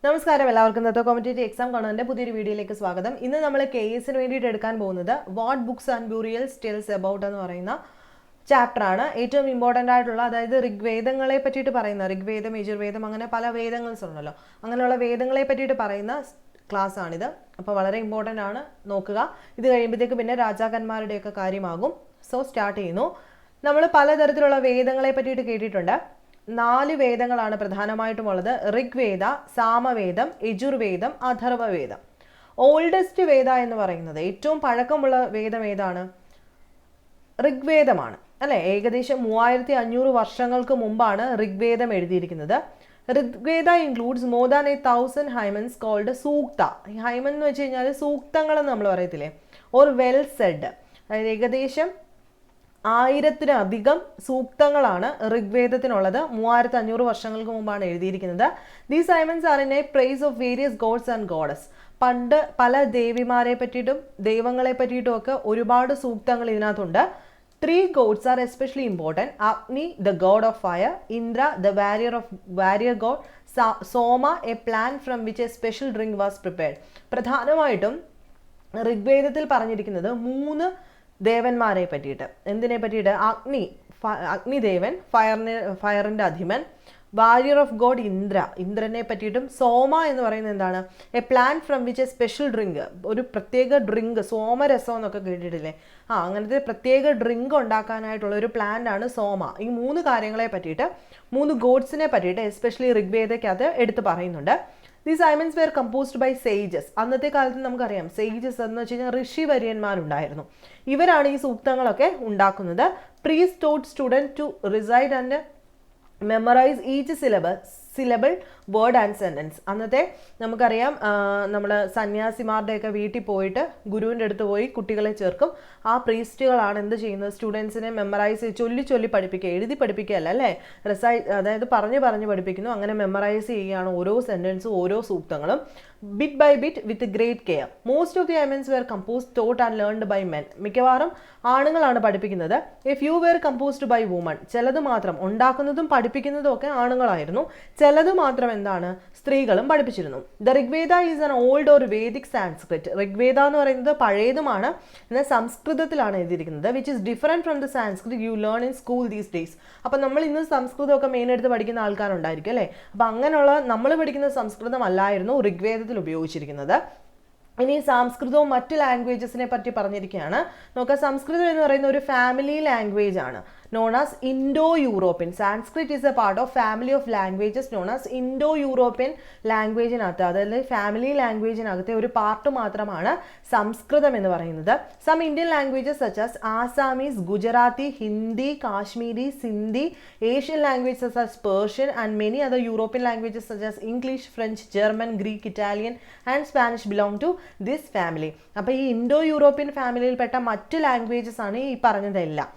നമസ്കാരം, എല്ലാവർക്കും ഇന്നത്തെ കോമ്പറ്റേറ്റീവ് എക്സാം കാണുന്നതിന്റെ പുതിയൊരു വീഡിയോയിലേക്ക് സ്വാഗതം. ഇന്ന് നമ്മൾ KSന് വേണ്ടിയിട്ട് എടുക്കാൻ പോകുന്നത് what books and burials tell about എന്ന് പറയുന്ന ചാപ്റ്റർ ആണ്. ഏറ്റവും ഇമ്പോർട്ടൻ്റ് ആയിട്ടുള്ള, അതായത് ഋഗ്വേദങ്ങളെ പറ്റിയിട്ട് പറയുന്ന, ഋഗ്വേദം, യജുർവേദം, അങ്ങനെ പല വേദങ്ങൾസ് ഉണ്ടല്ലോ, അങ്ങനെയുള്ള വേദങ്ങളെ പറ്റിയിട്ട് പറയുന്ന ക്ലാസ് ആണിത്. അപ്പോൾ വളരെ ഇമ്പോർട്ടൻ്റ് ആണ്, നോക്കുക. ഇത് കഴിയുമ്പോഴത്തേക്ക് പിന്നെ രാജാക്കന്മാരുടെയൊക്കെ കാര്യമാകും. സോ സ്റ്റാർട്ട് ചെയ്യുന്നു. നമ്മൾ പലതരത്തിലുള്ള വേദങ്ങളെ പറ്റിയിട്ട് കേട്ടിട്ടുണ്ട്. 4 വേദങ്ങളാണ് പ്രധാനമായിട്ടും ഉള്ളത്: ഋഗ്വേദ, സാമവേദം, യജുർവേദം, അഥർവവേദം. ഓൾഡസ്റ്റ് വേദ എന്ന് പറയുന്നത്, ഏറ്റവും പഴക്കമുള്ള വേദം ഏതാണ്? ഋഗ്വേദമാണ് അല്ലെ. ഏകദേശം 3500 വർഷങ്ങൾക്ക് മുമ്പാണ് ഋഗ്വേദം എഴുതിയിരിക്കുന്നത്. Rigveda includes more than 1000 hymns called sukta. Hymn എന്ന് വെച്ച് കഴിഞ്ഞാൽ സൂക്തങ്ങൾ എന്ന് നമ്മൾ പറയത്തില്ലേ, ഓർ വെൽ സെഡ്. അതായത് ഏകദേശം 1000-ലധികം സൂക്തങ്ങളാണ് ഋഗ്വേദത്തിനുള്ളത്. 3500 വർഷങ്ങൾക്ക് മുമ്പാണ് എഴുതിയിരിക്കുന്നത്. These hymns are in a praise of various gods and goddess. പണ്ട് പല ദേവിമാരെ പറ്റിയിട്ടും ദൈവങ്ങളെ പറ്റിയിട്ടും ഒക്കെ ഒരുപാട് സൂക്തങ്ങൾ ഇതിനകത്തുണ്ട്. 3 gods are especially important: Agni, the god of fire; Indra, the warrior god; Soma, a plant from which a special drink was prepared. പ്രധാനമായിട്ടും ഋഗ്വേദത്തിൽ പറഞ്ഞിരിക്കുന്നത് 3 ദേവന്മാരെ പറ്റിയിട്ട്. എന്തിനെ പറ്റിയിട്ട്? അഗ്നിദേവൻ, ഫയറിന്റെ അധിപൻ; വാരിയർ ഓഫ് ഗോഡ് ഇന്ദ്രനെ പറ്റിയിട്ടും; സോമ എന്ന് പറയുന്നത് എന്താണ്? A plant from which A special drink, ഒരു പ്രത്യേക ഡ്രിങ്ക്, സോമരസം എന്നൊക്കെ കേട്ടിട്ടില്ലേ? അങ്ങനത്തെ പ്രത്യേക ഡ്രിങ്ക് ഉണ്ടാക്കാനായിട്ടുള്ള ഒരു പ്ലാന്റ് ആണ് സോമ. ഈ 3 കാര്യങ്ങളെ പറ്റിയിട്ട്, 3 ഗോഡ്സിനെ പറ്റിയിട്ട് എസ്പെഷ്യലി ഋഗ്വേദയ്ക്കകത്ത് എടുത്ത് പറയുന്നുണ്ട്. These hymns were composed by sages. അന്നത്തെ കാലത്ത് നമുക്കറിയാം, സേജസ് എന്ന് വെച്ച് കഴിഞ്ഞാൽ ഋഷിവര്യന്മാരുണ്ടായിരുന്നു. ഇവരാണ് ഈ സൂക്തങ്ങളൊക്കെ ഉണ്ടാക്കുന്നത്. Priest taught student to recite and memorise each syllable word and sentence. അന്നത്തെ നമുക്കറിയാം, നമ്മൾ സന്യാസിമാരുടെയൊക്കെ വീട്ടിൽ പോയിട്ട് ഗുരുവിൻ്റെ അടുത്ത് പോയി കുട്ടികളെ ചേർക്കും. ആ പ്രീസ്റ്റുകളാണ് എന്ത് ചെയ്യുന്നത്? സ്റ്റുഡൻസിനെ മെമ്മറൈസ് ചൊല്ലി പഠിപ്പിക്കുക, എഴുതി പഠിപ്പിക്കുകയല്ല അല്ലേ, അതായത് പറഞ്ഞ് പഠിപ്പിക്കുന്നു. അങ്ങനെ മെമ്മറൈസ് ചെയ്യുകയാണ് ഓരോ സെൻറ്റൻസും, ഓരോ സൂക്തങ്ങളും, bit by bit with great care. Most of the hymns were composed, taught and learned by men. മിക്കവാറും ആണുങ്ങളാണ് പഠിപ്പിക്കുന്നത്. A few were composed by woman. ചിലത് മാത്രം, ഉണ്ടാക്കുന്നതും പഠിപ്പിക്കുന്നതും ഒക്കെ ആണുങ്ങളായിരുന്നു. ചിലത് മാത്രം എന്താണ്? സ്ത്രീകളും പഠിപ്പിച്ചിരുന്നു. The Rigveda is an old or Vedic Sanskrit. Rigveda എന്ന് പറയുന്നത് പഴയതുമാണ്, എന്നാൽ സംസ്കൃതത്തിലാണ് എഴുതിയിരിക്കുന്നത്. Which is different from the Sanskrit you learn in school these days. അപ്പം നമ്മൾ ഇന്ന് സംസ്കൃതമൊക്കെ മെയിൻ എടുത്ത് പഠിക്കുന്ന ആൾക്കാരുണ്ടായിരിക്കും അല്ലേ. അപ്പം അങ്ങനെയുള്ള നമ്മൾ പഠിക്കുന്ന സംസ്കൃതം അല്ലായിരുന്നു ഋഗ്വേദത്തിൽ ഉപയോഗിച്ചിരിക്കുന്നത്. ഇനി സംസ്കൃതവും മറ്റ് ലാംഗ്വേജസിനെ പറ്റി പറഞ്ഞിരിക്കുകയാണ്. നോക്കാം, സംസ്കൃതം എന്ന് പറയുന്ന ഒരു ഫാമിലി ലാംഗ്വേജ് ആണ്, known as Indo-European. Sanskrit is a part of family of languages known as Indo-European ലാംഗ്വേജിനകത്ത്, അതായത് ഫാമിലി ലാംഗ്വേജിനകത്തെ ഒരു പാർട്ട് മാത്രമാണ് സംസ്കൃതം എന്ന് പറയുന്നത്. Some Indian languages such as Assamese, Gujarati, Hindi, Kashmiri, Sindhi, Asian languages such as Persian and many other European languages such as English, French, German, Greek, Italian and Spanish belong to this family. അപ്പോൾ ഈ ഇൻഡോ യൂറോപ്യൻ ഫാമിലിയിൽപ്പെട്ട മറ്റ് languages ആണ് ഈ പറഞ്ഞതെല്ലാം.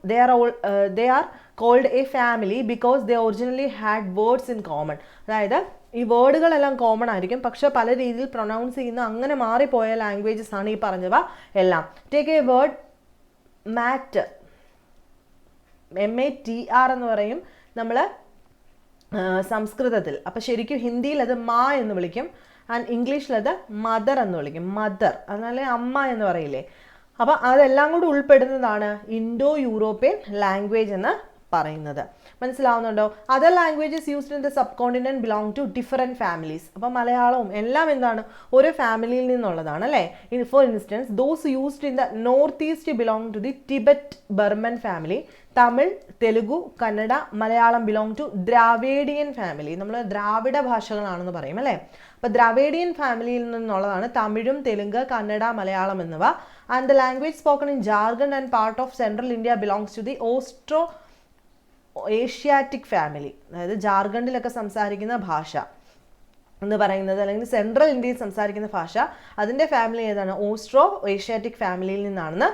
They are called a family because they originally had words in common. അതായത് ഈ വേർഡുകളെല്ലാം common ആയിരിക്കും, പക്ഷെ പല രീതിയിൽ പ്രൊനൗൺസ് ചെയ്യുന്ന അങ്ങനെ മാറിപ്പോയ ലാംഗ്വേജസ് ആണ് ഈ പറഞ്ഞവ എല്ലാം. ടേക്ക് എ വേർഡ് മാറ്റ്, MATR എന്ന് പറയും നമ്മൾ സംസ്കൃതത്തിൽ. അപ്പം ശരിക്കും ഹിന്ദിയിൽ അത് മാ എന്ന് വിളിക്കും, ആൻഡ് ഇംഗ്ലീഷിൽ അത് മദർ എന്ന് വിളിക്കും. മദർ അതല്ലേ അമ്മ എന്ന് പറയില്ലേ. അപ്പം അതെല്ലാം കൂടി ഉൾപ്പെടുന്നതാണ് ഇൻഡോ യൂറോപ്യൻ ലാംഗ്വേജ് എന്ന് പറയുന്നത്. മനസ്സിലാവുന്നുണ്ടോ? Other languages used in the subcontinent belong to different families. അപ്പം മലയാളവും എല്ലാം എന്താണ്? ഒരു ഫാമിലിയിൽ നിന്നുള്ളതാണ് അല്ലേ. For instance, those used in the north east belong to the Tibet Burman family. Tamil, Telugu, Kannada, Malayalam belong to Dravidian family. നമ്മൾ ദ്രാവിഡ ഭാഷകളാണെന്ന് പറയും അല്ലേ. അപ്പോൾ ദ്രാവിഡിയൻ ഫാമിലിയിൽ നിന്നുള്ളതാണ് തമിഴും തെലുങ്ക്, കന്നഡ, മലയാളം എന്നിവ. And the language spoken in Jharkhand and part of central India belongs to the Austro Asiatic family. അതായത് ജാർഖണ്ഡിലൊക്കെ സംസാരിക്കുന്ന ഭാഷ എന്ന് പറയുന്നത്, അല്ലെങ്കിൽ സെൻട്രൽ ഇന്ത്യയിൽ സംസാരിക്കുന്ന ഭാഷ, അതിൻ്റെ ഫാമിലി ഏതാണ്? ഓസ്ട്രോ ഏഷ്യാറ്റിക് ഫാമിലിയിൽ നിന്നാണെന്ന്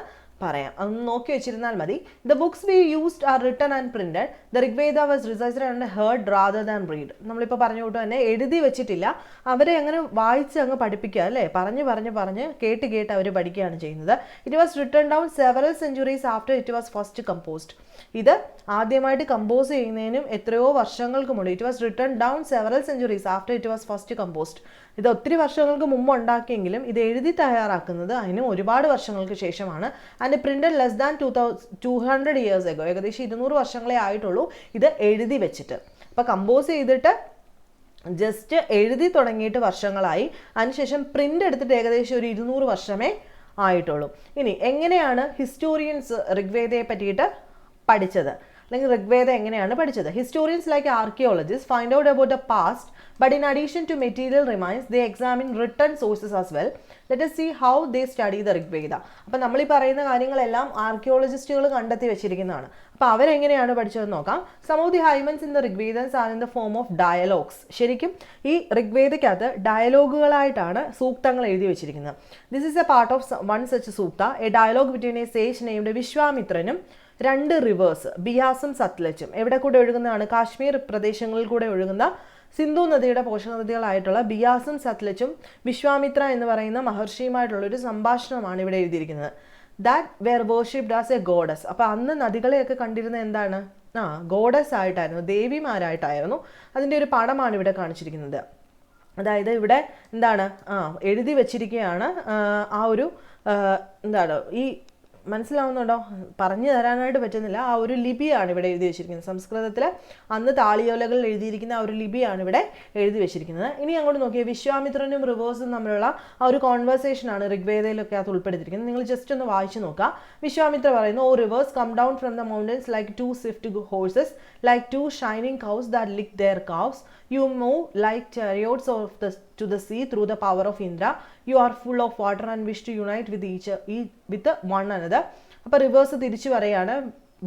പറയാം, അതൊന്ന് നോക്കി വെച്ചിരുന്നാൽ മതി. The books V used are written and printed. The Rigveda was recited and heard rather than read. നമ്മളിപ്പോൾ പറഞ്ഞു കൊണ്ട് തന്നെ എഴുതി വെച്ചിട്ടില്ല, അവരെ അങ്ങനെ വായിച്ച് അങ്ങ് പഠിപ്പിക്കുക അല്ലേ, പറഞ്ഞ് കേട്ട് അവർ പഠിക്കുകയാണ് ചെയ്യുന്നത്. It was written down several centuries after it was first composed. ഇത് ആദ്യമായിട്ട് കമ്പോസ് ചെയ്യുന്നതിനും എത്രയോ വർഷങ്ങൾക്ക് മുമ്പ്. It was written down several centuries after it was first composed. ഇത് ഒത്തിരി വർഷങ്ങൾക്ക് മുമ്പ് ഉണ്ടാക്കിയെങ്കിലും ഇത് എഴുതി തയ്യാറാക്കുന്നത് അതിന് ഒരുപാട് വർഷങ്ങൾക്ക് ശേഷമാണ്. And printed less than 200 years ago. ഏകദേശം 200 വർഷങ്ങളെ ആയിട്ടുള്ളൂ ഇത് എഴുതി വെച്ചിട്ട്. അപ്പോൾ കമ്പോസ് ചെയ്തിട്ട് ജസ്റ്റ് എഴുതി തുടങ്ങിയിട്ട് വർഷങ്ങളായി, അതിനുശേഷം പ്രിന്റ് എടുത്തിട്ട് ഏകദേശം ഒരു 200 വർഷമേ ആയിട്ടുള്ളൂ. ഇനി എങ്ങനെയാണ് ഹിസ്റ്റോറിയൻസ് ഋഗ്വേദയെ പറ്റിയിട്ട് പഠിച്ചത്, അല്ലെങ്കിൽ ഋഗ്വേദ എങ്ങനെയാണ് പഠിച്ചത്? Historians like archaeologist find out about the past, but in addition to material remains they examine written sources as well. Let us see how they study the Rigveda. അപ്പോൾ നമ്മൾ ഈ പറയുന്ന കാര്യങ്ങളെല്ലാം ആർക്കിയോളജിസ്റ്റുകൾ കണ്ടെത്തി വെച്ചിരിക്കുന്നതാണ്. അപ്പോൾ അവരെങ്ങനെയാണ് പഠിച്ചതെന്ന് നോക്കാം. Some of the hymens in the Rigvedas are in the form of dialogues. ശരിക്കും ഈ ഋഗ്വേദയ്ക്കകത്ത് ഡയലോഗുകളായിട്ടാണ് സൂക്തങ്ങൾ എഴുതി വെച്ചിരിക്കുന്നത്. This is a part of one such sukta, a dialogue between a sage named വിശ്വാമിത്രനും 2 റിവേഴ്സ് ബിയാസും സത്ലജും. എവിടെ കൂടെ ഒഴുകുന്നതാണ്? കാശ്മീർ പ്രദേശങ്ങളിൽ കൂടെ ഒഴുകുന്ന സിന്ധു നദിയുടെ പോഷക നദികളായിട്ടുള്ള ബിയാസും സത്ലജും വിശ്വാമിത്ര എന്ന് പറയുന്ന മഹർഷിയുമായിട്ടുള്ള ഒരു സംഭാഷണമാണ് ഇവിടെ എഴുതിയിരിക്കുന്നത്. That were worshipped as a goddess. അപ്പോൾ അന്ന് നദികളെയൊക്കെ കണ്ടിരുന്നത് എന്താണ്? ഗോഡസ് ആയിട്ടായിരുന്നു, ദേവിമാരായിട്ടായിരുന്നു. അതിൻ്റെ ഒരു പടമാണ് ഇവിടെ കാണിച്ചിരിക്കുന്നത്. അതായത് ഇവിടെ എന്താണ് എഴുതി വെച്ചിരിക്കുകയാണ്. ആ ഒരു എന്താണ് ഈ മനസ്സിലാവുന്നുണ്ടോ? പറഞ്ഞു തരാനായിട്ട് പറ്റുന്നില്ല. ആ ഒരു ലിപിയാണ് ഇവിടെ എഴുതി വെച്ചിരിക്കുന്നത്. സംസ്കൃതത്തിൽ അന്ന് താളിയോലകളിൽ എഴുതിയിരിക്കുന്ന ആ ഒരു ലിപിയാണ് ഇവിടെ എഴുതി വെച്ചിരിക്കുന്നത്. ഇനി അങ്ങോട്ട് നോക്കിയാൽ വിശ്വാമിത്രനും റിവേഴ്സും തമ്മിലുള്ള ആ ഒരു കോൺവെർസേഷനാണ് ഋഗ്വേദയിലൊക്കെ അത് ഉൾപ്പെടുത്തിയിരിക്കുന്നത്. നിങ്ങൾ ജസ്റ്റ് ഒന്ന് വായിച്ചു നോക്കുക. വിശ്വാമിത്ര പറയുന്നു, oh rivers come down from the mountains like 2 swift horses, like 2 shining cows that lick their calves. You move like chariots to the sea through the power of Indra. You are full of water and wish to unite with one another. അപ്പോൾ reverse തിരിച്ചു പറയാണ്,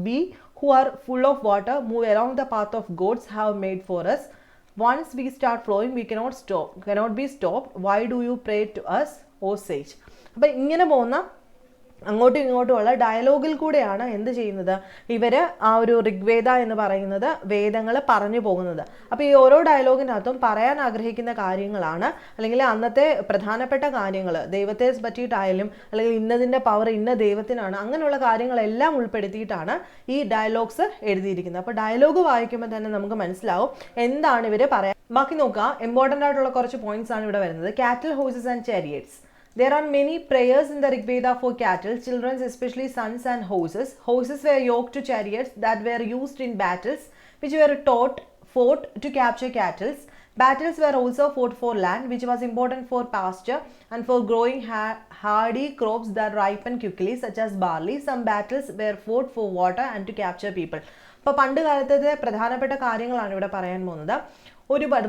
we who are full of water move along the path of gods have made for us. Once we start flowing we cannot be stopped. Why do you pray to us, O sage? അപ്പോൾ ഇങ്ങനെ പോകുന്ന അങ്ങോട്ടും ഇങ്ങോട്ടുമുള്ള ഡയലോഗിൽ കൂടെയാണ് എന്ത് ചെയ്യുന്നത്, ഇവര് ആ ഒരു ഋഗ്വേദ എന്ന് പറയുന്നത് വേദങ്ങൾ പറഞ്ഞു പോകുന്നത്. അപ്പോൾ ഈ ഓരോ ഡയലോഗിനകത്തും പറയാൻ ആഗ്രഹിക്കുന്ന കാര്യങ്ങളാണ്, അല്ലെങ്കിൽ അന്നത്തെ പ്രധാനപ്പെട്ട കാര്യങ്ങൾ, ദൈവത്തെ പറ്റിയിട്ടായാലും അല്ലെങ്കിൽ ഇന്നതിൻ്റെ പവർ ഇന്ന ദൈവത്തിനാണ്, അങ്ങനെയുള്ള കാര്യങ്ങളെല്ലാം ഉൾപ്പെടുത്തിയിട്ടാണ് ഈ ഡയലോഗ്സ് എഴുതിയിരിക്കുന്നത്. അപ്പോൾ ഡയലോഗ് വായിക്കുമ്പോൾ തന്നെ നമുക്ക് മനസ്സിലാവും എന്താണ് ഇവർ പറയാൻ. ബാക്കി നോക്കുക, ഇമ്പോർട്ടൻ്റ് ആയിട്ടുള്ള കുറച്ച് പോയിന്റ്സ് ആണ് ഇവിടെ വരുന്നത്. Cattle, horses and chariots. There are many prayers in the Rigveda for cattle, children, especially sons and horses. Horses were yoked to chariots that were used in battles, which were fought to capture cattle. Battles were also fought for land, which was important for pasture and for growing hardy crops that ripen quickly, such as barley. Some battles were fought for water and to capture people. അപ്പോൾ പണ്ട് കാലത്തെ പ്രധാനപ്പെട്ട കാര്യങ്ങളാണ് ഇവിടെ പറയാൻ പോകുന്നത്.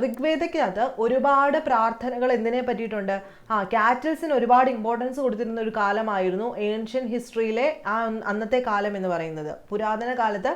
ഋഗ്വേദയ്ക്കകത്ത് ഒരുപാട് പ്രാർത്ഥനകൾ എന്തിനെ പറ്റിയിട്ടുണ്ട്? കാറ്റൽസിന് ഒരുപാട് ഇമ്പോർട്ടൻസ് കൊടുത്തിരുന്ന ഒരു കാലമായിരുന്നു ഏൻഷ്യൻ ഹിസ്റ്ററിയിലെ അന്നത്തെ കാലം എന്ന് പറയുന്നത്. പുരാതന കാലത്ത്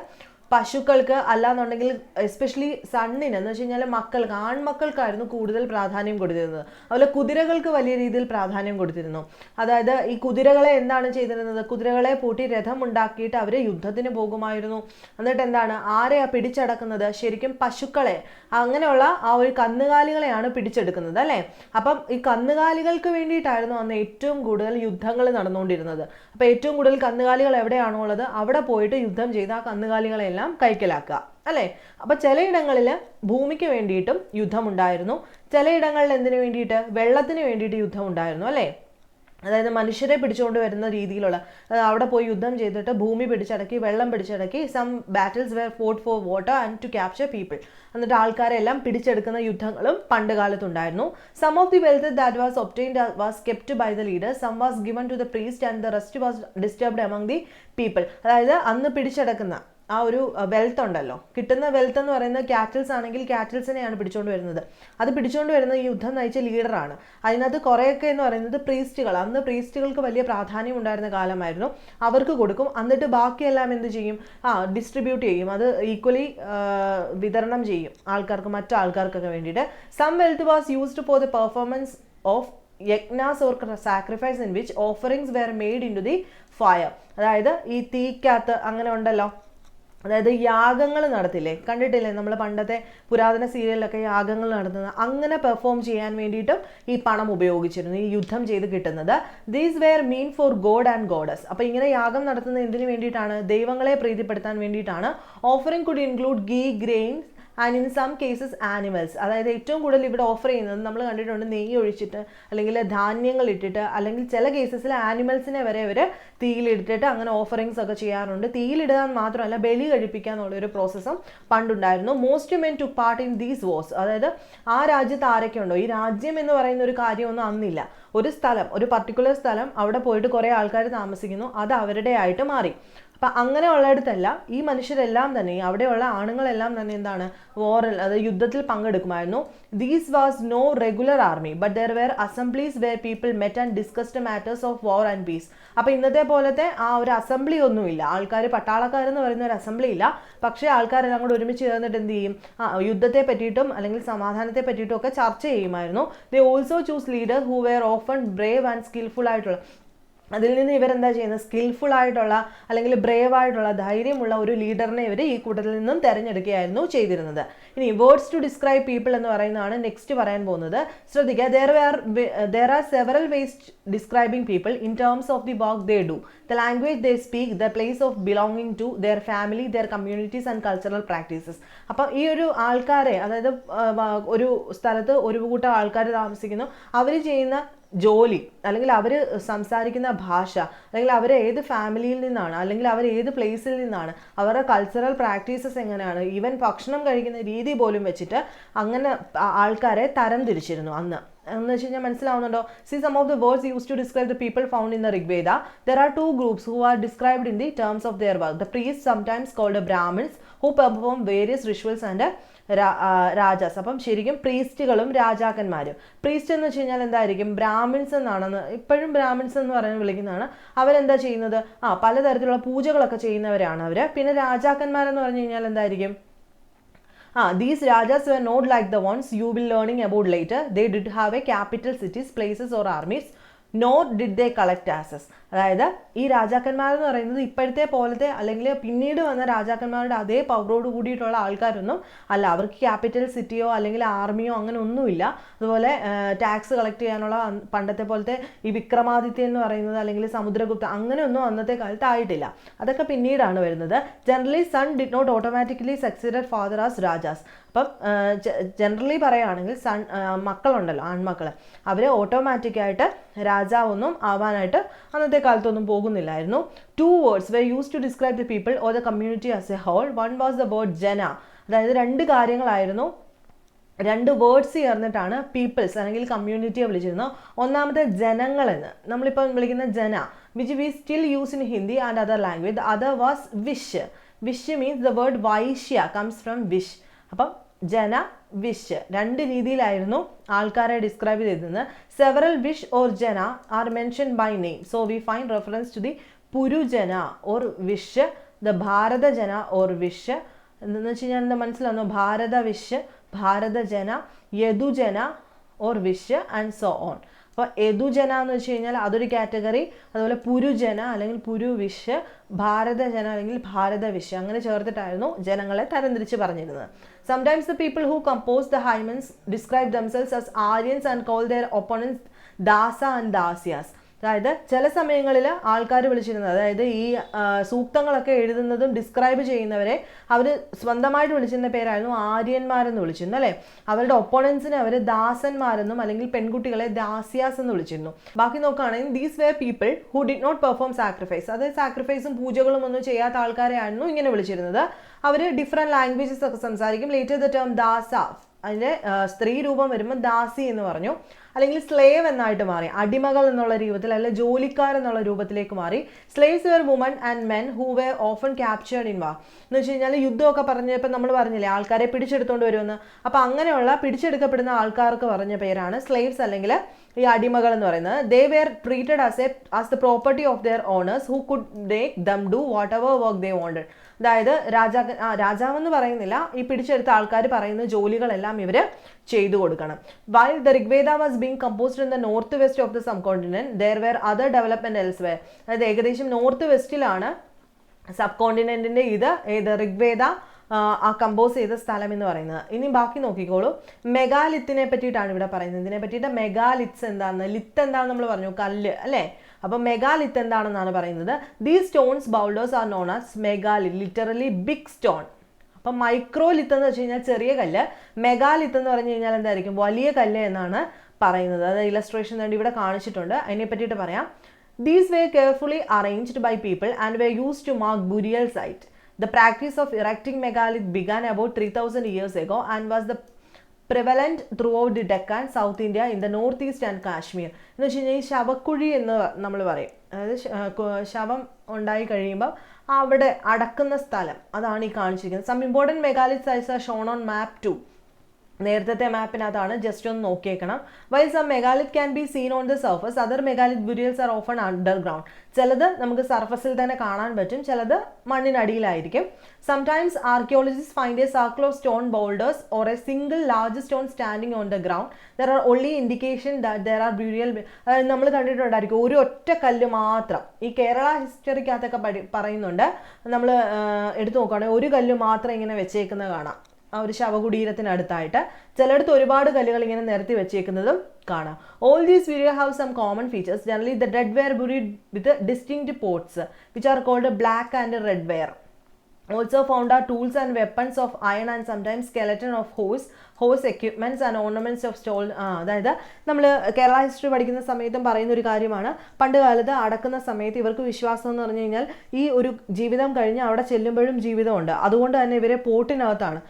പശുക്കൾക്ക് അല്ലാന്നുണ്ടെങ്കിൽ എസ്പെഷ്യലി സണ്ണിന് എന്ന് വെച്ച് കഴിഞ്ഞാൽ മക്കൾക്ക്, ആൺമക്കൾക്കായിരുന്നു കൂടുതൽ പ്രാധാന്യം കൊടുത്തിരുന്നത്. അതുപോലെ കുതിരകൾക്ക് വലിയ രീതിയിൽ പ്രാധാന്യം കൊടുത്തിരുന്നു. അതായത് ഈ കുതിരകളെ എന്താണ് ചെയ്തിരുന്നത്? കുതിരകളെ പൂട്ടി രഥം ഉണ്ടാക്കിയിട്ട് അവർ യുദ്ധത്തിന് പോകുമായിരുന്നു. എന്നിട്ട് എന്താണ്, ആരെയാ പിടിച്ചടക്കുന്നത്? ശരിക്കും പശുക്കളെ, അങ്ങനെയുള്ള ആ ഒരു കന്നുകാലികളെയാണ് പിടിച്ചെടുക്കുന്നത് അല്ലേ. അപ്പം ഈ കന്നുകാലികൾക്ക് വേണ്ടിയിട്ടായിരുന്നു അന്ന് ഏറ്റവും കൂടുതൽ യുദ്ധങ്ങൾ നടന്നുകൊണ്ടിരുന്നത്. അപ്പോൾ ഏറ്റവും കൂടുതൽ കന്നുകാലികൾ എവിടെയാണോ ഉള്ളത് അവിടെ പോയിട്ട് യുദ്ധം ചെയ്ത് ആ കന്നുകാലികളെല്ലാം കൈക്കലാക്കുക അല്ലേ. അപ്പൊ ചിലയിടങ്ങളിൽ ഭൂമിക്ക് വേണ്ടിയിട്ടും യുദ്ധമുണ്ടായിരുന്നു, ചിലയിടങ്ങളിൽ എന്തിനു വേണ്ടിയിട്ട്? വെള്ളത്തിന് വേണ്ടിയിട്ട് യുദ്ധമുണ്ടായിരുന്നു അല്ലേ. അതായത് മനുഷ്യരെ പിടിച്ചുകൊണ്ട് വരുന്ന രീതിയിലുള്ള, അവിടെ പോയി യുദ്ധം ചെയ്തിട്ട് ഭൂമി പിടിച്ചടക്കി, വെള്ളം പിടിച്ചടക്കി. Some battles were fought for water and to capture people. എന്നിട്ട് ആൾക്കാരെ എല്ലാം പിടിച്ചെടുക്കുന്ന യുദ്ധങ്ങളും പണ്ട് കാലത്തുണ്ടായിരുന്നു. Some of the wealth that was obtained was kept by the leader, some was given to the priest and the rest was distributed among the people. അതായത് അന്ന് പിടിച്ചെടുക്കുന്ന ആ ഒരു വെൽത്ത് ഉണ്ടല്ലോ, കിട്ടുന്ന വെൽത്ത് എന്ന് പറയുന്നത് കാറ്റിൽസ് ആണെങ്കിൽ കാറ്റിൽസിനെയാണ് പിടിച്ചുകൊണ്ട് വരുന്നത്. അത് പിടിച്ചുകൊണ്ട് വരുന്നത് ഈ യുദ്ധം നയിച്ച ലീഡറാണ്. അതിനകത്ത് കുറേയൊക്കെ എന്ന് പറയുന്നത് പ്രീസ്റ്റുകൾ, അന്ന് പ്രീസ്റ്റുകൾക്ക് വലിയ പ്രാധാന്യം ഉണ്ടായിരുന്ന കാലമായിരുന്നു. അവർക്ക് കൊടുക്കും, എന്നിട്ട് ബാക്കിയെല്ലാം എന്ത് ചെയ്യും? ഡിസ്ട്രിബ്യൂട്ട് ചെയ്യും, അത് ഈക്വലി വിതരണം ചെയ്യും ആൾക്കാർക്ക്, മറ്റു ആൾക്കാർക്കൊക്കെ വേണ്ടിയിട്ട്. Some wealth was used for the performance of yajnas or sacrifice in which offerings were made into the fire. അതായത് ഈ തീക്കകത്ത് അങ്ങനെ ഉണ്ടല്ലോ, അതായത് യാഗങ്ങൾ നടത്തില്ലേ, കണ്ടിട്ടില്ലേ നമ്മൾ പണ്ടത്തെ പുരാതന സീരിയലിലൊക്കെ യാഗങ്ങൾ നടത്തുന്നത്, അങ്ങനെ പെർഫോം ചെയ്യാൻ വേണ്ടിയിട്ടും ഈ പണം ഉപയോഗിച്ചിരുന്നു, ഈ യുദ്ധം ചെയ്ത് കിട്ടുന്നത്. These were mean for god and goddess. അപ്പോൾ ഇങ്ങനെ യാഗം നടത്തുന്നത് എന്തിനു വേണ്ടിയിട്ടാണ്? ദൈവങ്ങളെ പ്രീതിപ്പെടുത്താൻ വേണ്ടിയിട്ടാണ്. Offering could include ghee, grains and in some cases animals. അതായത് ഏറ്റവും കൂടുതൽ ഇവിടെ ഓഫർ ചെയ്യുന്നത് നമ്മൾ കണ്ടിട്ടുണ്ട് നെയ്യ് ഒഴിച്ചിട്ട് അല്ലെങ്കിൽ ധാന്യങ്ങൾ ഇട്ടിട്ട്, അല്ലെങ്കിൽ ചില കേസസിൽ ആനിമൽസിനെ വരെ അവർ തീയിലിട്ടിട്ട് അങ്ങനെ ഓഫറിങ്സ് ഒക്കെ ചെയ്യാറുണ്ട്. തീയിലിടാൻ മാത്രമല്ല ബലി കഴിപ്പിക്കുക എന്നുള്ളൊരു പ്രോസസ്സും പണ്ടുണ്ടായിരുന്നു. Most men took part in these wars. അതായത് ആ രാജ്യത്ത് ആരൊക്കെ ഉണ്ടോ, ഈ രാജ്യം എന്ന് പറയുന്ന ഒരു കാര്യമൊന്നും അന്നില്ല. ഒരു സ്ഥലം, ഒരു പർട്ടിക്കുലർ സ്ഥലം, അവിടെ പോയിട്ട് കുറേ ആൾക്കാർ താമസിക്കുന്നു, അത് അവരുടെ ആയിട്ട് മാറി. അപ്പം അങ്ങനെ ഉള്ളിടത്തല്ല ഈ മനുഷ്യരെല്ലാം തന്നെ, അവിടെയുള്ള ആണുങ്ങളെല്ലാം തന്നെ എന്താണ്, വാറിൽ, അതായത് യുദ്ധത്തിൽ പങ്കെടുക്കുമായിരുന്നു. These was no regular army but there were assemblies where people met and discussed matters of war and peace. അപ്പോൾ ഇന്നത്തെ പോലത്തെ ആ ഒരു അസംബ്ലി ഒന്നുമില്ല, ആൾക്കാർ പട്ടാളക്കാരെന്ന് പറയുന്ന ഒരു അസംബ്ലി ഇല്ല. പക്ഷേ ആൾക്കാരെല്ലാം കൂടെ ഒരുമിച്ച് ചേർന്നിട്ട് എന്ത് ചെയ്യും, യുദ്ധത്തെ പറ്റിയിട്ടും അല്ലെങ്കിൽ സമാധാനത്തെ പറ്റിയിട്ടും ഒക്കെ ചർച്ച ചെയ്യുമായിരുന്നു. They also choose leader who wear often Brave and skilful ആയിട്ടുള്ള. അതിൽ നിന്ന് ഇവരെന്താ ചെയ്യുന്നത്, സ്കിൽഫുൾ ആയിട്ടുള്ള അല്ലെങ്കിൽ ബ്രേവ് ആയിട്ടുള്ള ധൈര്യമുള്ള ഒരു ലീഡറിനെ ഇവർ ഈ കൂട്ടത്തിൽ നിന്നും തിരഞ്ഞെടുക്കുകയായിരുന്നു ചെയ്തിരുന്നത്. ഇനി വേർഡ്സ് ടു ഡിസ്ക്രൈബ് പീപ്പിൾ എന്ന് പറയുന്നതാണ് നെക്സ്റ്റ് പറയാൻ പോകുന്നത്. ശ്രദ്ധിക്കുക, there are several ways describing people in terms of the work they do, the language they speak, the place of belonging to, their family, their communities and cultural practices. അപ്പം ഈ ഒരു ആൾക്കാരെ, അതായത് ഒരു സ്ഥലത്ത് ഒരു കൂട്ടം ആൾക്കാർ താമസിക്കുന്നു, അവർ ചെയ്യുന്ന ജോലി അല്ലെങ്കിൽ അവർ സംസാരിക്കുന്ന ഭാഷ അല്ലെങ്കിൽ അവർ ഏത് ഫാമിലിയിൽ നിന്നാണ് അല്ലെങ്കിൽ അവർ ഏത് പ്ലേസിൽ നിന്നാണ്, അവരുടെ കൾച്ചറൽ പ്രാക്ടീസസ് എങ്ങനെയാണ്, ഈവൻ ഭക്ഷണം കഴിക്കുന്ന രീതി പോലും വെച്ചിട്ട് അങ്ങനെ ആൾക്കാരെ തരം തിരിച്ചിരുന്നു അന്ന്. എന്ന് വെച്ച് കഴിഞ്ഞാൽ മനസ്സിലാവുന്നുണ്ടോ? See some of the words use to describe the people found in the Rigveda. There are two groups who are described in the terms of their work. The priest sometimes called Brahmins who perform various rituals and rajas. അപ്പം ശരിക്കും പ്രീസ്റ്റുകളും രാജാക്കന്മാരും. Priest എന്ന് വെച്ച് കഴിഞ്ഞാൽ എന്തായിരിക്കും, ബ്രാഹ്മിൻസ് എന്നാണെന്ന് ഇപ്പോഴും ബ്രാഹ്മിൻസ് എന്ന് പറഞ്ഞ് വിളിക്കുന്നതാണ്. അവരെന്താ ചെയ്യുന്നത്, പലതരത്തിലുള്ള പൂജകളൊക്കെ ചെയ്യുന്നവരാണ് അവർ. പിന്നെ രാജാക്കന്മാരെന്ന് പറഞ്ഞു കഴിഞ്ഞാൽ എന്തായിരിക്കും, these rajas were not like the ones you will learning about later. They did have a capital, cities, places or armies. Nor did they collect taxes. അതായത് ഈ രാജാക്കന്മാരെന്ന് പറയുന്നത് ഇപ്പോഴത്തെ പോലത്തെ അല്ലെങ്കിൽ പിന്നീട് വന്ന രാജാക്കന്മാരുടെ അതേ പവറോട് കൂടിയിട്ടുള്ള ആൾക്കാരൊന്നും അല്ല. അവർക്ക് ക്യാപിറ്റൽ സിറ്റിയോ അല്ലെങ്കിൽ ആർമിയോ അങ്ങനെ ഒന്നുമില്ല. അതുപോലെ ടാക്സ് കളക്ട് ചെയ്യാനുള്ള പണ്ടത്തെ പോലത്തെ ഈ വിക്രമാദിത്യ എന്ന് പറയുന്നത് അല്ലെങ്കിൽ സമുദ്രഗുപ്ത അങ്ങനെയൊന്നും അന്നത്തെ കാലത്ത് ആയിട്ടില്ല. അതൊക്കെ പിന്നീടാണ് വരുന്നത്. Generally son did not automatically succeeded father as rajas. അപ്പം ജനറലി പറയുകയാണെങ്കിൽ മക്കളുണ്ടല്ലോ, ആൺമക്കൾ, അവർ ഓട്ടോമാറ്റിക്കായിട്ട് രാജാവൊന്നും ആവാനായിട്ട് അന്നത്തെ കാലത്തൊന്നും പോകുന്നില്ലായിരുന്നു. Two words were used to describe the people or the community as a whole. One was the word jana. അതായത് രണ്ട് കാര്യങ്ങളായിരുന്നു, രണ്ട് വേർഡ്സ് ചേർന്നിട്ടാണ് പീപ്പിൾസ് അല്ലെങ്കിൽ കമ്മ്യൂണിറ്റിയെ വിളിച്ചിരുന്നത്. ഒന്നാമത്തെ ജനങ്ങളെന്ന് നമ്മളിപ്പോൾ വിളിക്കുന്ന jana, which we still use in Hindi and other language. The other was vish. Vish means the word vaishya comes from vish. അപ്പം ജന, വിഷ് രണ്ട് രീതിയിലായിരുന്നു ആൾക്കാരെ ഡിസ്ക്രൈബ് ചെയ്തിരുന്നത്. Several vish or jana are mention by name. So we find reference to the Purujana or vish, the Bharata jana or wish. എന്താണെന്ന് വെച്ച് കഴിഞ്ഞാൽ എന്താ മനസ്സിലാവുന്നു, ഭാരത vish, Bharata jana, Yadujana or vish and so on. അപ്പോൾ യദുജന എന്ന് വെച്ച് കഴിഞ്ഞാൽ അതൊരു കാറ്റഗറി. അതുപോലെ പുരുജന അല്ലെങ്കിൽ പുരുവിഷ്, ഭാരതജന അല്ലെങ്കിൽ ഭാരതവിഷ് അങ്ങനെ ചേർത്തിട്ടായിരുന്നു ജനങ്ങളെ തരംതിരിച്ച് പറഞ്ഞിരുന്നത്. Sometimes the people who composed the hymns describe themselves as Aryans and call their opponents Dasa and Dasyas. അതായത് ചില സമയങ്ങളിൽ ആൾക്കാർ വിളിച്ചിരുന്നത്, അതായത് ഈ സൂക്തങ്ങളൊക്കെ എഴുതുന്നതും ഡിസ്ക്രൈബ് ചെയ്യുന്നവരെ അവർ സ്വന്തമായിട്ട് വിളിച്ചിരുന്ന പേരായിരുന്നു ആര്യന്മാരെന്ന് വിളിച്ചിരുന്നു അല്ലേ. അവരുടെ ഒപ്പോണൻസിനെ അവർ ദാസന്മാരെന്നും അല്ലെങ്കിൽ പെൺകുട്ടികളെ ദാസ്യാസ് എന്ന് വിളിച്ചിരുന്നു. ബാക്കി നോക്കുകയാണെങ്കിൽ these were people who did not perform sacrifice. അതായത് സാക്രിഫൈസും പൂജകളും ഒന്നും ചെയ്യാത്ത ആൾക്കാരെയായിരുന്നു ഇങ്ങനെ വിളിച്ചിരുന്നത്. അവർ ഡിഫറെൻറ്റ് ലാംഗ്വേജസ് ഒക്കെ സംസാരിക്കും. ലേറ്റർ ദ ടേം ദാസ, അതിൻ്റെ സ്ത്രീ രൂപം വരുമ്പോൾ ദാസി എന്ന് പറഞ്ഞു, അല്ലെങ്കിൽ സ്ലേവ് എന്നായിട്ട് മാറി, അടിമകൾ എന്നുള്ള രൂപത്തിൽ അല്ലെങ്കിൽ ജോലിക്കാർ എന്നുള്ള രൂപത്തിലേക്ക് മാറി. Slaves were woman and men who were often captured in war. എന്ന് വെച്ച് കഴിഞ്ഞാൽ യുദ്ധമൊക്കെ പറഞ്ഞപ്പോൾ നമ്മൾ പറഞ്ഞില്ലേ ആൾക്കാരെ പിടിച്ചെടുത്തുകൊണ്ട് വരുമെന്ന്. അപ്പോൾ അങ്ങനെയുള്ള പിടിച്ചെടുക്കപ്പെടുന്ന ആൾക്കാർക്ക് പറഞ്ഞ പേരാണ് സ്ലേവ്സ് അല്ലെങ്കിൽ ഈ അടിമകൾ എന്ന് പറയുന്നത്. They were treated as the property of their owners who could make them do whatever work they wanted. അതായത് രാജാവെന്ന് പറയുന്നില്ല, ഈ പിടിച്ചെടുത്ത ആൾക്കാർ പറയുന്ന ജോലികളെല്ലാം ഇവർ ചെയ്തു കൊടുക്കണം. While the Rigveda was being composed in the northwest of the subcontinent, there were other development elsewhere. അതായത് ഏകദേശം നോർത്ത് വെസ്റ്റിലാണ് സബ് കോണ്ടിനെന്റിന്റെ ഏത് ഋഗ്വേദ കമ്പോസ് ചെയ്ത സ്ഥലം എന്ന് പറയുന്നത്. ഇനി ബാക്കി നോക്കിക്കോളൂ. മെഗാലിത്തിനെ പറ്റിയിട്ടാണ് ഇവിടെ പറയുന്നത്. ഇതിനെ പറ്റിയിട്ട് മെഗാലിത്സ് എന്താണെന്ന്, ലിത്ത് എന്താണെന്ന് നമ്മൾ പറഞ്ഞു, കല്ല് അല്ലേ. അപ്പം മെഗാലിത്ത് എന്താണെന്നാണ് പറയുന്നത്. These stones boulders are known as megalith, literally big stone. അപ്പം മൈക്രോ ലിത്ത് എന്ന് വെച്ച് കഴിഞ്ഞാൽ ചെറിയ കല്ല്, മെഗാലിത്ത് എന്ന് പറഞ്ഞു കഴിഞ്ഞാൽ എന്തായിരിക്കും, വലിയ കല്ല് എന്നാണ് പറയുന്നത്. അത് ഇലസ്ട്രേഷൻ വേണ്ടി ഇവിടെ കാണിച്ചിട്ടുണ്ട്, അതിനെ പറ്റിയിട്ട് പറയാം. These were carefully arranged by people and were used to mark burial site. The practice of erecting megalith began about 3000 years ago and was the prevalent throughout the Deccan, South India, in the northeast and Kashmir. എന്ന് വെച്ച് കഴിഞ്ഞാൽ ഈ ശവക്കുഴി എന്ന് നമ്മൾ പറയും, അതായത് ശവം ഉണ്ടായി കഴിയുമ്പോൾ അവിടെ അടക്കുന്ന സ്ഥലം, അതാണ് ഈ കാണിച്ചിരിക്കുന്നത്. Some important megalithic sites are shown on map 2. നേരത്തെ മാപ്പിനകത്താണ്, ജസ്റ്റ് ഒന്ന് നോക്കിയേക്കണം. While some megalith can be seen on the surface, other megalith burials are often underground. ചിലത് നമുക്ക് സർഫസിൽ തന്നെ കാണാൻ പറ്റും, ചിലത് മണ്ണിനടിയിലായിരിക്കും. Sometimes archaeologists find a circle of stone boulders or a single large stone standing on the ground. There are only indication that there are burial. നമ്മൾ കണ്ടിട്ടുണ്ടായിരിക്കും ഒരു ഒറ്റ കല്ല് മാത്രം. ഈ കേരള ഹിസ്റ്ററിക്കകത്തൊക്കെ പറയുന്നുണ്ട്, നമ്മൾ എടുത്തു നോക്കുകയാണെങ്കിൽ ഒരു കല്ല് മാത്രം ഇങ്ങനെ വെച്ചേക്കുന്നത് കാണാം ആ ഒരു ശവകുടീരത്തിനടുത്തായിട്ട്. ചിലയിടത്ത് ഒരുപാട് കല്ലുകൾ ഇങ്ങനെ നിരത്തി വെച്ചേക്കുന്നതും കാണാം. All these burials have some common features. Generally, the dead were buried with distinct pots, which are called black and red ware. Also found are tools and weapons of iron and sometimes skeleton of horse equipments and ornaments of stone. അതായത് നമ്മൾ Kerala history പഠിക്കുന്ന സമയത്തും പറയുന്ന ഒരു കാര്യമാണ്, പണ്ട് കാലത്ത് അടക്കുന്ന സമയത്ത് ഇവർക്ക് വിശ്വാസം എന്ന് പറഞ്ഞു കഴിഞ്ഞാൽ ഈ ഒരു ജീവിതം കഴിഞ്ഞ് അവിടെ ചെല്ലുമ്പോഴും ജീവിതമുണ്ട്. അതുകൊണ്ട് തന്നെ ഇവരെ പോട്ടിനകത്താണ്,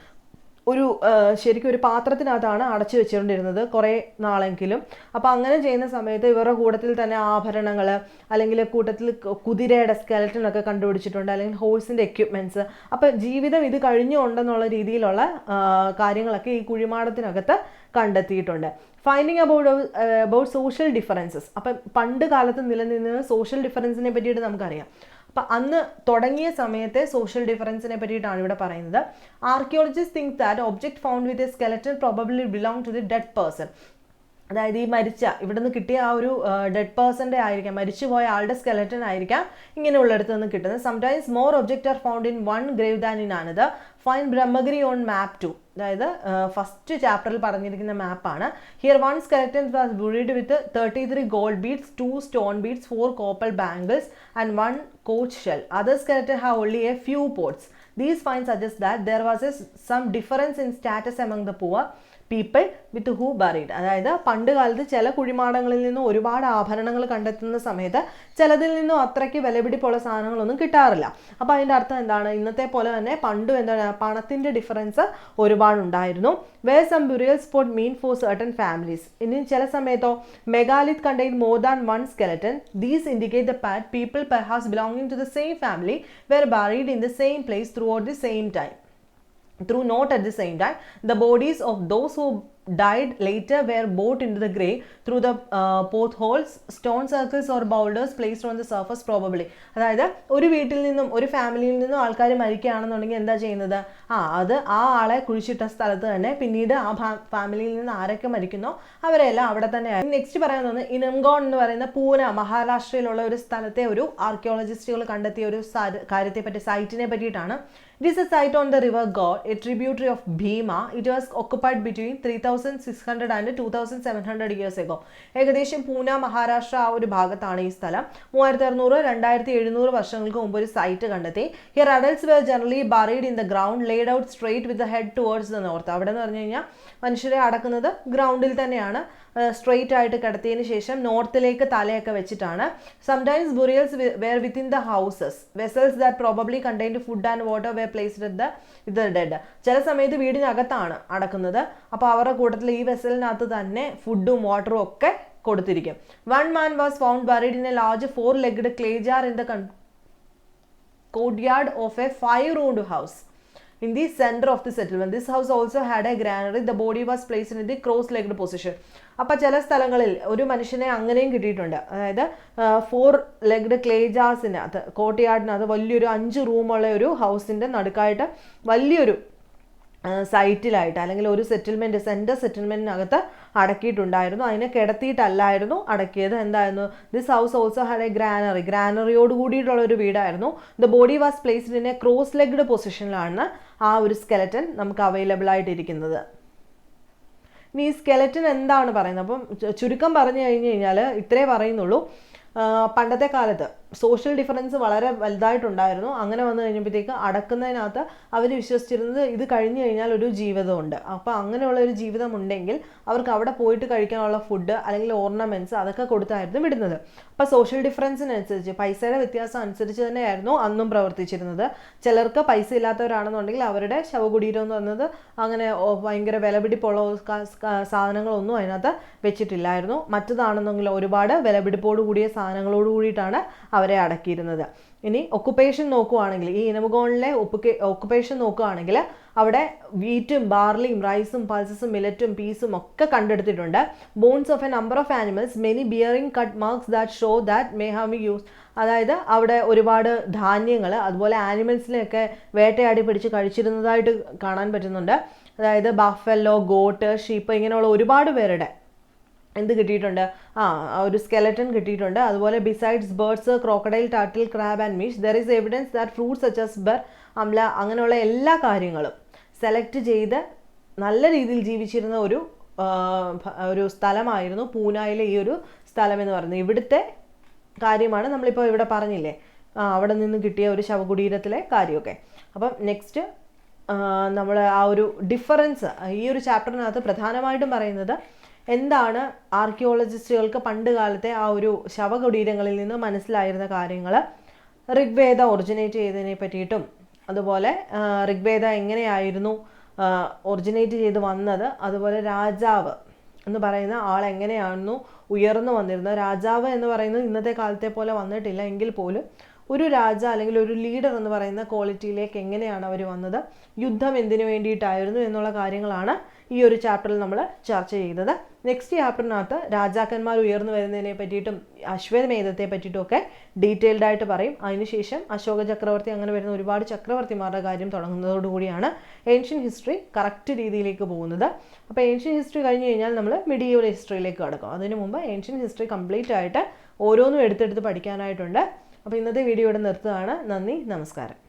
ശരിക്കും ഒരു പാത്രത്തിനകത്താണ് അടച്ചു വെച്ചുകൊണ്ടിരുന്നത് കുറേ നാളെങ്കിലും. അപ്പോൾ അങ്ങനെ ചെയ്യുന്ന സമയത്ത് ഇവരുടെ കൂട്ടത്തിൽ തന്നെ ആഭരണങ്ങൾ, അല്ലെങ്കിൽ കൂട്ടത്തിൽ കുതിരയുടെ സ്കെലറ്റൻ ഒക്കെ കണ്ടുപിടിച്ചിട്ടുണ്ട്, അല്ലെങ്കിൽ ഹോഴ്സിൻ്റെ എക്യുപ്മെൻറ്റ്സ്. അപ്പോൾ ജീവിതം ഇത് കഴിഞ്ഞുണ്ടെന്നുള്ള രീതിയിലുള്ള കാര്യങ്ങളൊക്കെ ഈ കുഴിമാടത്തിനകത്ത് കണ്ടെത്തിയിട്ടുണ്ട്. Finding about social differences. അപ്പം പണ്ട് കാലത്ത് നിലനിന്ന സോഷ്യൽ ഡിഫറൻസിനെ പറ്റിയിട്ട് നമുക്കറിയാം. അപ്പം അന്ന് തുടങ്ങിയ സമയത്തെ സോഷ്യൽ ഡിഫറൻസിനെ പറ്റിയിട്ടാണ് ഇവിടെ പറയുന്നത്. Archaeologist think that object found with a skeleton probably belong to the dead person. അതായത് ഈ മരിച്ച ഇവിടെ നിന്ന് കിട്ടിയ ആ ഒരു ഡെഡ് പേഴ്സൻ്റെ ആയിരിക്കാം, മരിച്ചുപോയ ആളുടെ സ്കെലറ്റൻ ആയിരിക്കാം ഇങ്ങനെയുള്ളിടത്ത് നിന്ന് കിട്ടുന്നത്. Sometimes more object are found in one grave than in another. Find Brahmagiri on map 2. അതായത് ഫസ്റ്റ് ചാപ്റ്ററിൽ പറഞ്ഞിരിക്കുന്ന മാപ്പാണ്. Here one skeleton was buried with 33 gold beads, 2 stone beads, 4 copper bangles and 1 coach shell. Other skeleton have only a few pots. These finds suggest that there was some difference in status among the poor people with who buried. അതായത് പണ്ട് കാലത്ത് ചില കുഴിമാടങ്ങളിൽ നിന്നും ഒരുപാട് ആഭരണങ്ങൾ കണ്ടെത്തുന്ന സമയത്ത് ചിലതിൽ നിന്നും അത്രയ്ക്ക് വിലപിടിപ്പുള്ള സാധനങ്ങളൊന്നും കിട്ടാറില്ല. അപ്പോൾ അതിൻ്റെ അർത്ഥം എന്താണ്, ഇന്നത്തെ പോലെ തന്നെ പണ്ടും എന്താണ് പണത്തിൻ്റെ difference ഒരുപാടുണ്ടായിരുന്നു. where some burial spot mean for certain families. ഇനി ചില സമയത്തോ മെഗാലിത്ത് contain more than one skeleton. These indicate the fact people perhaps belonging to the same family were buried in the same place throughout the same time. Not at the same time. The bodies of those who died later were brought into the grave through the potholes, stone circles or boulders placed on the surface probably. അതായത് ഒരു വീട്ടിൽ നിന്നും ഒരു ഫാമിലിയിൽ നിന്നും ആൾക്കാർ മരിക്കുകയാണെന്നുണ്ടെങ്കിൽ എന്താ ചെയ്യുന്നത്, അത് ആ ആളെ കുഴിച്ചിട്ട സ്ഥലത്ത് തന്നെ പിന്നീട് ആ ഫാമിലിയിൽ നിന്ന് ആരൊക്കെ മരിക്കുന്നോ അവരെല്ലാം അവിടെ തന്നെ. നെക്സ്റ്റ് പറയാൻ തോന്നുന്നത് ഇനംഗോൺ എന്ന് പറയുന്ന പൂന മഹാരാഷ്ട്രയിലുള്ള ഒരു സ്ഥലത്തെ ഒരു ആർക്കിയോളജിസ്റ്റുകൾ കണ്ടെത്തിയ ഒരു കാര്യത്തെ പറ്റി, സൈറ്റിനെ പറ്റിയിട്ടാണ്. It is a site on the river God, a tributary of Bhima. It was occupied between 3600 and 2700 years ago. ഏകദേശം പൂന മഹാരാഷ്ട്ര ആ ഒരു ഭാഗത്താണ് ഈ സ്ഥലം. 3600-2700 വർഷങ്ങൾക്ക് മുമ്പ് ഒരു സൈറ്റ് കണ്ടെത്തി. Here adults were generally buried in the ground, laid out straight with the head towards the north. അവിടെ എന്ന് പറഞ്ഞു കഴിഞ്ഞാൽ മനുഷ്യരെ അടക്കുന്നത് ഗ്രൗണ്ടിൽ തന്നെയാണ്, സ്ട്രെയിറ്റ് ആയിട്ട് കിടത്തിയതിന് ശേഷം നോർത്തിലേക്ക് തലയൊക്കെ വെച്ചിട്ടാണ്. Sometimes burials were within the houses. Vessels that probably contained food and water were placed with the dead. ചില സമയത്ത് വീടിനകത്താണ് അടക്കുന്നത്, അപ്പോൾ അവരുടെ കൂട്ടത്തിൽ ഈ വെസലിനകത്ത് തന്നെ ഫുഡും വാട്ടറും ഒക്കെ കൊടുത്തിരിക്കും. One man was found buried in a large 4-legged clay jar in the courtyard of a 5-roomed house. in the center of the settlement. This house also had a granary. The body was placed in the cross-legged position. അപ്പോൾ ചില സ്ഥലങ്ങളിൽ ഒരു മനുഷ്യനെ അങ്ങനെയും കിട്ടിയിട്ടുണ്ട്. അതായത് 4 legged clay ജാർസിനകത്ത് കോർട്ട്യാർഡിനകത്ത് വലിയൊരു 5 റൂമുള്ള ഒരു ഹൗസിൻ്റെ നടുക്കായിട്ട് വലിയൊരു സൈറ്റിലായിട്ട് അല്ലെങ്കിൽ ഒരു സെറ്റിൽമെൻറ്റ് സെൻറ്റർ സെറ്റിൽമെൻറ്റിനകത്ത് അടക്കിയിട്ടുണ്ടായിരുന്നു. അതിനെ കിടത്തിയിട്ടല്ലായിരുന്നു അടക്കിയത്. എന്തായിരുന്നു? This house also had a ഗ്രാനറിയോട് കൂടിയിട്ടുള്ള ഒരു വീടായിരുന്നു. The body was placed in a cross legged പൊസിഷനിലാണ് ആ ഒരു സ്കെലറ്റൻ നമുക്ക് അവൈലബിൾ ആയിട്ടിരിക്കുന്നത്. ഇനി ഈ സ്കെലറ്റൻ എന്താണ് പറയുന്നത്? അപ്പം ചുരുക്കം പറഞ്ഞു കഴിഞ്ഞ് കഴിഞ്ഞാൽ ഇത്രേ പറയുന്നുള്ളൂ. പണ്ടത്തെ കാലത്ത് സോഷ്യൽ ഡിഫറൻസ് വളരെ വലുതായിട്ടുണ്ടായിരുന്നു. അങ്ങനെ വന്നു കഴിഞ്ഞപ്പോഴത്തേക്ക് അടക്കുന്നതിനകത്ത് അവർ വിശ്വസിച്ചിരുന്നത് ഇത് കഴിഞ്ഞു കഴിഞ്ഞാൽ ഒരു ജീവിതമുണ്ട്. അപ്പോൾ അങ്ങനെയുള്ള ഒരു ജീവിതം ഉണ്ടെങ്കിൽ അവർക്ക് അവിടെ പോയിട്ട് കഴിക്കാനുള്ള ഫുഡ് അല്ലെങ്കിൽ ഓർണമെൻറ്റ്സ് അതൊക്കെ കൊടുത്തായിരുന്നു വിടുന്നത്. അപ്പോൾ സോഷ്യൽ ഡിഫറൻസിനനുസരിച്ച് പൈസയുടെ വ്യത്യാസം അനുസരിച്ച് തന്നെയായിരുന്നു അന്നും പ്രവർത്തിച്ചിരുന്നത്. ചിലർക്ക് പൈസ ഇല്ലാത്തവരാണെന്നുണ്ടെങ്കിൽ അവരുടെ ശവകുടീരം എന്ന് പറയുന്നത് അങ്ങനെ ഭയങ്കര വിലപിടിപ്പുള്ള സാധനങ്ങളൊന്നും അതിനകത്ത് വെച്ചിട്ടില്ലായിരുന്നു. മറ്റതാണെന്നെങ്കിൽ ഒരുപാട് വിലപിടിപ്പോട് കൂടിയ സാധനങ്ങളോട് കൂടിയിട്ടാണ് അവരെ അടക്കിയിരുന്നത്. ഇനി ഒക്കുപ്പേഷൻ നോക്കുകയാണെങ്കിൽ ഈ ഇനമുഗോണിലെ ഒക്കുപ്പേഷൻ നോക്കുകയാണെങ്കിൽ അവിടെ വീറ്റും ബാർലിയും റൈസും പൾസസും മില്ലറ്റും പീസും ഒക്കെ കണ്ടെടുത്തിട്ടുണ്ട്. Bones of a number of animals many bearing cut marks that show that may have be use. അതായത് അവിടെ ഒരുപാട് ധാന്യങ്ങൾ അതുപോലെ ആനിമൽസിനെയൊക്കെ വേട്ടയാടി പിടിച്ച് കഴിച്ചിരുന്നതായിട്ട് കാണാൻ പറ്റുന്നുണ്ട്. അതായത് ബഫല്ലോ, ഗോട്ട്, ഷീപ്പ് ഇങ്ങനെയുള്ള ഒരുപാട് പേരുടെ എന്ത് കിട്ടിയിട്ടുണ്ട്? ഒരു സ്കെലറ്റൻ കിട്ടിയിട്ടുണ്ട്. അതുപോലെ besides birds, crocodile, turtle, crab and fish there is evidence that fruits such as ber, amla അങ്ങനെയുള്ള എല്ലാ കാര്യങ്ങളും സെലക്ട് ചെയ്ത് നല്ല രീതിയിൽ ജീവിച്ചിരുന്ന ഒരു സ്ഥലമായിരുന്നു പൂനായിലെ ഈ ഒരു സ്ഥലം എന്ന് പറയുന്നത്. ഇവിടുത്തെ കാര്യമാണ് നമ്മളിപ്പോൾ ഇവിടെ പറഞ്ഞില്ലേ, അവിടെ നിന്ന് കിട്ടിയ ഒരു ശവകുടീരത്തിലെ കാര്യമൊക്കെ. അപ്പം നെക്സ്റ്റ് നമ്മൾ ആ ഒരു ഡിഫറൻസ് ഈ ഒരു ചാപ്റ്ററിനകത്ത് പ്രധാനമായിട്ടും പറയുന്നത് എന്താണ് ആർക്കിയോളജിസ്റ്റുകൾക്ക് പണ്ട് കാലത്തെ ആ ഒരു ശവകുടീരങ്ങളിൽ നിന്ന് മനസ്സിലായിരുന്ന കാര്യങ്ങൾ, ഋഗ്വേദ ഒറിജിനേറ്റ് ചെയ്തതിനെ പറ്റിയിട്ടും അതുപോലെ ഋഗ്വേദ എങ്ങനെയായിരുന്നു ഒറിജിനേറ്റ് ചെയ്ത് വന്നത്, അതുപോലെ രാജാവ് എന്ന് പറയുന്ന ആൾ എങ്ങനെയായിരുന്നു ഉയർന്നു വന്നിരുന്നത്. രാജാവ് എന്ന് പറയുന്നത് ഇന്നത്തെ കാലത്തെ പോലെ വന്നിട്ടില്ല എങ്കിൽ പോലും ഒരു രാജ അല്ലെങ്കിൽ ഒരു ലീഡർ എന്ന് പറയുന്ന ക്വാളിറ്റിയിലേക്ക് എങ്ങനെയാണ് അവർ വന്നത്, യുദ്ധം എന്തിനു വേണ്ടിയിട്ടായിരുന്നു എന്നുള്ള കാര്യങ്ങളാണ് ഈ ഒരു ചാപ്റ്ററിൽ നമ്മൾ ചർച്ച ചെയ്തത്. നെക്സ്റ്റ് ചാപ്റ്ററിനകത്ത് രാജാക്കന്മാർ ഉയർന്നു വരുന്നതിനെ പറ്റിയിട്ടും അശ്വമേധത്തെ പറ്റിയിട്ടും ഒക്കെ ഡീറ്റെയിൽഡ് ആയിട്ട് പറയും. അതിനുശേഷം അശോക ചക്രവർത്തി അങ്ങനെ വരുന്ന ഒരുപാട് ചക്രവർത്തിമാരുടെ കാര്യം തുടങ്ങുന്നതോടുകൂടിയാണ് ഏൻഷ്യൻ ഹിസ്റ്ററി കറക്റ്റ് രീതിയിലേക്ക് പോകുന്നത്. അപ്പോൾ ഏൻഷ്യൻ ഹിസ്റ്ററി കഴിഞ്ഞ് കഴിഞ്ഞാൽ നമ്മൾ മിഡീവൽ ഹിസ്റ്ററിയിലേക്ക് കടക്കും. അതിനു മുമ്പ് ഏൻഷ്യൻ ഹിസ്റ്ററി കംപ്ലീറ്റ് ആയിട്ട് ഓരോന്നും എടുത്തെടുത്ത് പഠിക്കാനായിട്ടുണ്ട്. അപ്പോൾ ഇന്നത്തെ വീഡിയോ ഇവിടെ നിർത്തുകയാണ്. നന്ദി, നമസ്കാരം.